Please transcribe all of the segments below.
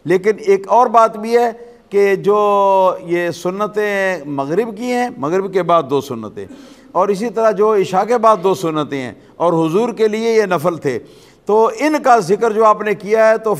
لیکن ایک اور بات بھی ہے کہ جو یہ سنتیں مغرب کی ہیں، مغرب کے بعد 2 سنتیں، اور اسی طرح جو عشاء کے بعد 2 سنتیں ہیں، اور حضور کے لیے یہ نفل تھے، تو ان کا ذکر جو آپ نے کیا ہے تو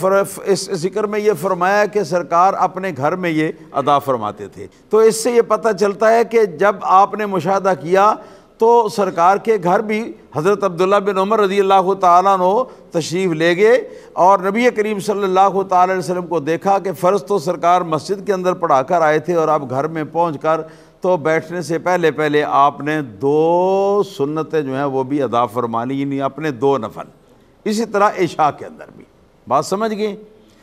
اس ذکر میں یہ فرمایا کہ سرکار اپنے گھر میں یہ ادا فرماتے تھے۔ تو اس سے یہ پتہ چلتا ہے کہ جب آپ نے مشاہدہ کیا تو سرکار کے گھر بھی حضرت عبداللہ بن عمر رضی اللہ تعالیٰ عنہ تشریف لے گئے، اور نبی کریم صلی اللہ تعالیٰ علیہ وسلم کو دیکھا کہ فرض تو سرکار مسجد کے اندر پڑھا کر آئے تھے، اور اب گھر میں پہنچ کر تو بیٹھنے سے پہلے آپ نے 2 سنتیں جو ہیں وہ بھی ادا فرما لی، یعنی اپنے 2 نفل۔ اسی طرح عشاء کے اندر بھی، بات سمجھ گئے؟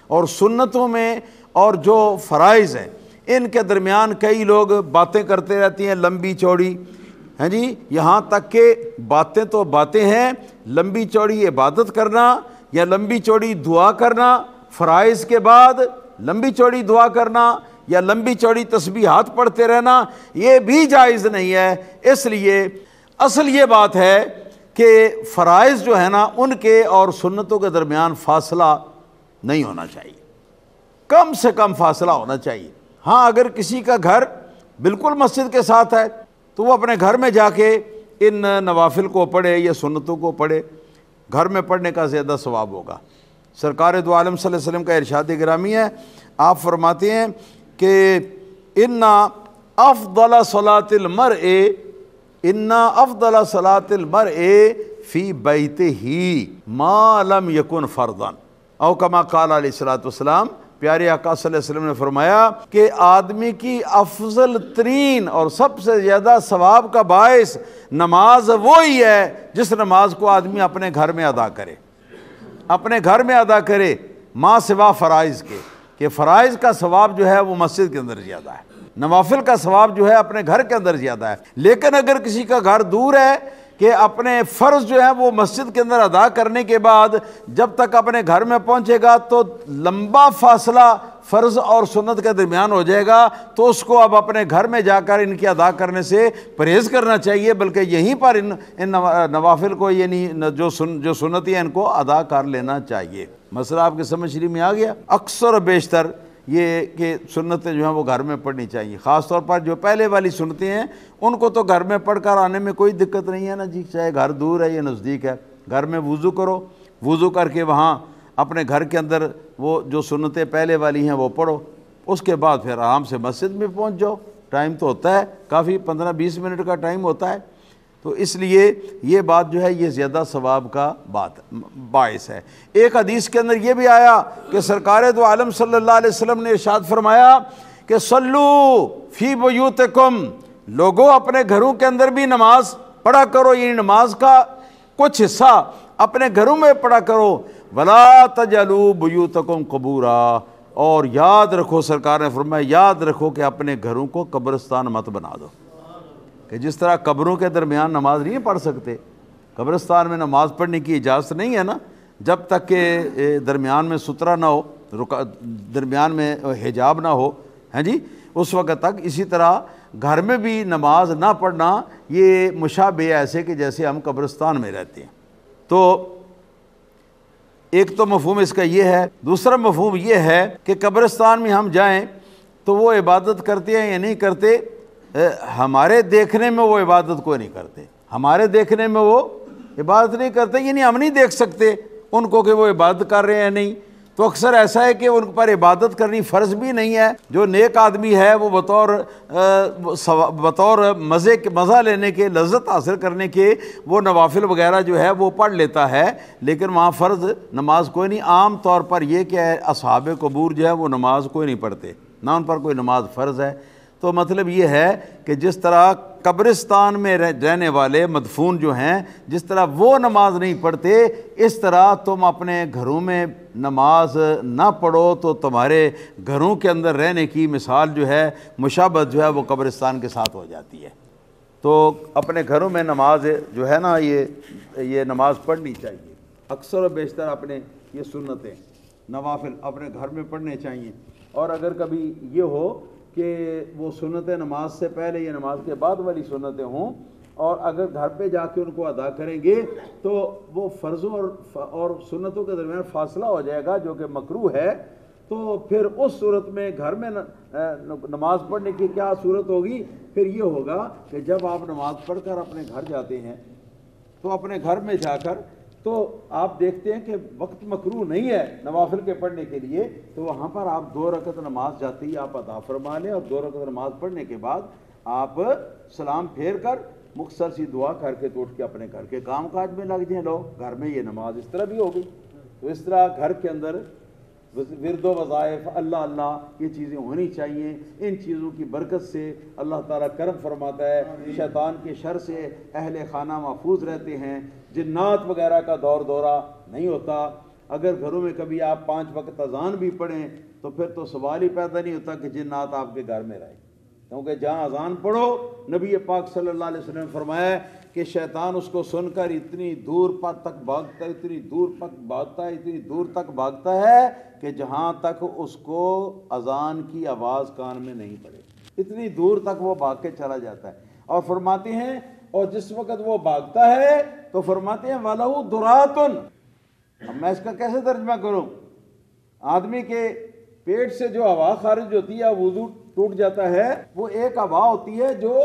اور سنتوں میں اور جو فرائض ہیں ان کے درمیان کئی لوگ باتیں کرتے رہتی ہیں لمبی چوڑی، ہیں جی، یہاں تک کہ باتیں تو باتیں ہیں، لمبی چوڑی عبادت کرنا یا لمبی چوڑی دعا کرنا، فرائض کے بعد لمبی چوڑی دعا کرنا یا لمبی چوڑی تسبیحات پڑھتے رہنا، یہ بھی جائز نہیں ہے۔ اس لیے اصل یہ بات ہے کہ فرائض جو ہے نا ان کے اور سنتوں کے درمیان فاصلہ نہیں ہونا چاہیے، کم سے کم فاصلہ ہونا چاہیے۔ ہاں اگر کسی کا گھر بالکل مسجد کے ساتھ ہے تو وہ اپنے گھر میں جا کے ان نوافل کو پڑھے یا سنتوں کو پڑھے، گھر میں پڑھنے کا زیادہ ثواب ہوگا۔ سرکار دو عالم صلی اللہ علیہ وسلم کا ارشاد گرامی ہے، آپ فرماتے ہیں کہ ان افضل صلاۃ المرء فی بیتہ ما لم یکن فرضا، او کما قال علیہ الصلوۃ والسلام، پیارے آقا صلی اللہ علیہ وسلم نے فرمایا کہ آدمی کی افضل ترین اور سب سے زیادہ ثواب کا باعث نماز وہی ہے جس نماز کو آدمی اپنے گھر میں ادا کرے، اپنے گھر میں ادا کرے، ما سوا فرائض کے، کہ فرائض کا ثواب جو ہے وہ مسجد کے اندر زیادہ ہے، نوافل کا ثواب جو ہے اپنے گھر کے اندر زیادہ ہے۔ لیکن اگر کسی کا گھر دور ہے کہ اپنے فرض جو ہے وہ مسجد کے اندر ادا کرنے کے بعد جب تک اپنے گھر میں پہنچے گا تو لمبا فاصلہ فرض اور سنت کے درمیان ہو جائے گا، تو اس کو اب اپنے گھر میں جا کر ان کی ادا کرنے سے پرہیز کرنا چاہیے، بلکہ یہیں پر ان نوافل کو، یعنی جو سنتی ہیں ان کو ادا کر لینا چاہیے۔ مسئلہ آپ کے سمجھ میں آ گیا؟ اکثر و بیشتر یہ کہ سنتیں جو ہیں وہ گھر میں پڑھنی چاہیے، خاص طور پر جو پہلے والی سنتیں ہیں ان کو تو گھر میں پڑھ کر آنے میں کوئی دقت نہیں ہے نا جی، چاہے گھر دور ہے یا نزدیک ہے، گھر میں وضو کرو، وضو کر کے وہاں اپنے گھر کے اندر وہ جو سنتیں پہلے والی ہیں وہ پڑھو، اس کے بعد پھر آرام سے مسجد میں پہنچ جاؤ، ٹائم تو ہوتا ہے کافی، 15-20 منٹ کا ٹائم ہوتا ہے، تو اس لیے یہ بات جو ہے یہ زیادہ ثواب کا باعث ہے۔ ایک حدیث کے اندر یہ بھی آیا کہ سرکار دو عالم صلی اللہ علیہ وسلم نے ارشاد فرمایا کہ صلو فی بیوتکم، لوگوں اپنے گھروں کے اندر بھی نماز پڑھا کرو، یعنی نماز کا کچھ حصہ اپنے گھروں میں پڑھا کرو، ولا تجعلوا بیوتکم قبورا، اور یاد رکھو، سرکار نے فرمایا یاد رکھو کہ اپنے گھروں کو قبرستان مت بنا دو، کہ جس طرح قبروں کے درمیان نماز نہیں پڑھ سکتے، قبرستان میں نماز پڑھنے کی اجازت نہیں ہے نا، جب تک کہ درمیان میں سترہ نہ ہو، درمیان میں حجاب نہ ہو، ہیں جی، اس وقت تک۔ اسی طرح گھر میں بھی نماز نہ پڑھنا یہ مشابہ ایسے کہ جیسے ہم قبرستان میں رہتے ہیں۔ تو ایک تو مفہوم اس کا یہ ہے، دوسرا مفہوم یہ ہے کہ قبرستان میں ہم جائیں تو وہ عبادت کرتے ہیں یا نہیں کرتے، ہمارے دیکھنے میں وہ عبادت کو نہیں کرتے، ہمارے دیکھنے میں وہ عبادت نہیں کرتے، یعنی ہم نہیں دیکھ سکتے ان کو کہ وہ عبادت کر رہے ہیں یا نہیں۔ تو اکثر ایسا ہے کہ ان پر عبادت کرنی فرض بھی نہیں ہے، جو نیک آدمی ہے وہ بطور مزہ لینے کے، لذت حاصل کرنے کے وہ نوافل وغیرہ جو ہے وہ پڑھ لیتا ہے، لیکن وہاں فرض نماز کوئی نہیں۔ عام طور پر یہ کہ اصحاب قبور جو ہے وہ نماز کوئی نہیں پڑھتے، نہ ان پر کوئی نماز فرض ہے۔ تو مطلب یہ ہے کہ جس طرح قبرستان میں رہنے والے مدفون جو ہیں، جس طرح وہ نماز نہیں پڑھتے، اس طرح تم اپنے گھروں میں نماز نہ پڑھو تو تمہارے گھروں کے اندر رہنے کی مثال جو ہے، مشابہت جو ہے وہ قبرستان کے ساتھ ہو جاتی ہے۔ تو اپنے گھروں میں نماز جو ہے نا یہ نماز پڑھنی چاہیے، اکثر و بیشتر اپنے یہ سنتیں نوافل اپنے گھر میں پڑھنے چاہیے۔ اور اگر کبھی یہ ہو کہ وہ سنتیں نماز سے پہلے یا نماز کے بعد والی سنتیں ہوں، اور اگر گھر پہ جا کے ان کو ادا کریں گے تو وہ فرضوں اور سنتوں کے درمیان فاصلہ ہو جائے گا جو کہ مکروہ ہے، تو پھر اس صورت میں گھر میں نماز پڑھنے کی کیا صورت ہوگی؟ پھر یہ ہوگا کہ جب آپ نماز پڑھ کر اپنے گھر جاتے ہیں تو اپنے گھر میں جا کر تو آپ دیکھتے ہیں کہ وقت مکروہ نہیں ہے نوافل کے پڑھنے کے لیے، تو وہاں پر آپ 2 رکعت نماز جاتے ہی آپ ادا فرما لیں، اور 2 رکعت نماز پڑھنے کے بعد آپ سلام پھیر کر مختصر سی دعا کر کے تو اٹھ کے اپنے گھر کے کام کاج میں لگ جائیں لوگ۔ گھر میں یہ نماز اس طرح بھی ہوگی۔ تو اس طرح گھر کے اندر ورد و وظائف اللہ اللہ یہ چیزیں ہونی چاہیے۔ ان چیزوں کی برکت سے اللہ تعالیٰ کرم فرماتا ہے، شیطان کے شر سے اہل خانہ محفوظ رہتے ہیں، جنات وغیرہ کا دور دورہ نہیں ہوتا۔ اگر گھروں میں کبھی آپ 5 وقت اذان بھی پڑھیں تو پھر تو سوال ہی پیدا نہیں ہوتا کہ جنات آپ کے گھر میں رہیں، کیونکہ جہاں اذان پڑھو نبی پاک صلی اللہ علیہ وسلم نے فرمایا ہے کہ شیطان اس کو سن کر اتنی دور تک بھاگتا ہے، اتنی دور تک بھاگتا ہے، اتنی دور تک بھاگتا ہے کہ جہاں تک اس کو اذان کی آواز کان میں نہیں پڑے، اتنی دور تک وہ بھاگ کے چلا جاتا ہے۔ اور فرماتے ہیں، اور جس وقت وہ بھاگتا ہے تو فرماتے ہیں وَلَهُ دُرَاتٌ۔ اب میں اس کا کیسے ترجمہ کروں؟ آدمی کے پیٹ سے جو ہوا خارج ہوتی ہے، وضو ٹوٹ جاتا ہے، وہ ایک ہوا ہوتی ہے جو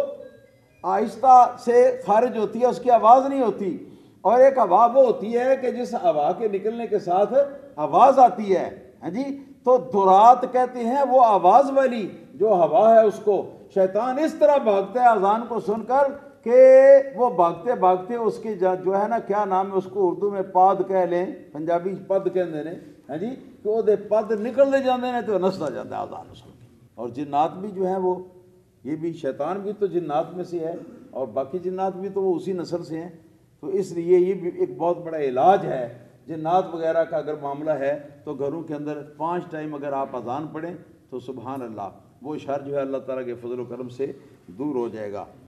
آہستہ سے خارج ہوتی ہے، اس کی آواز نہیں ہوتی، اور ایک ہوا وہ ہوتی ہے کہ جس ہوا کے نکلنے کے ساتھ آواز آتی ہے، ہاں جی۔ تو دورات کہتے ہیں وہ آواز والی جو ہوا ہے، اس کو شیطان اس طرح بھاگتا ہے اذان کو سن کر کہ وہ بھاگتے بھاگتے اس کی جو ہے نا کیا نام ہے اس کو اردو میں پاد کہہ لیں، پنجابی پد کہتے ہیں، ہاں جی، کہ وہ دے پد نکلنے جاندے نے تو نستا جاتا ہے اذان سن کے۔ اور جنات بھی جو ہیں وہ یہ بھی شیطان بھی تو جنات میں سے ہے، اور باقی جنات بھی تو وہ اسی نسل سے ہیں، تو اس لیے یہ بھی ایک بہت بڑا علاج ہے جنات وغیرہ کا۔ اگر معاملہ ہے تو گھروں کے اندر 5 ٹائم اگر آپ اذان پڑھیں تو سبحان اللہ، وہ شر جو ہے اللہ تعالیٰ کے فضل و کرم سے دور ہو جائے گا۔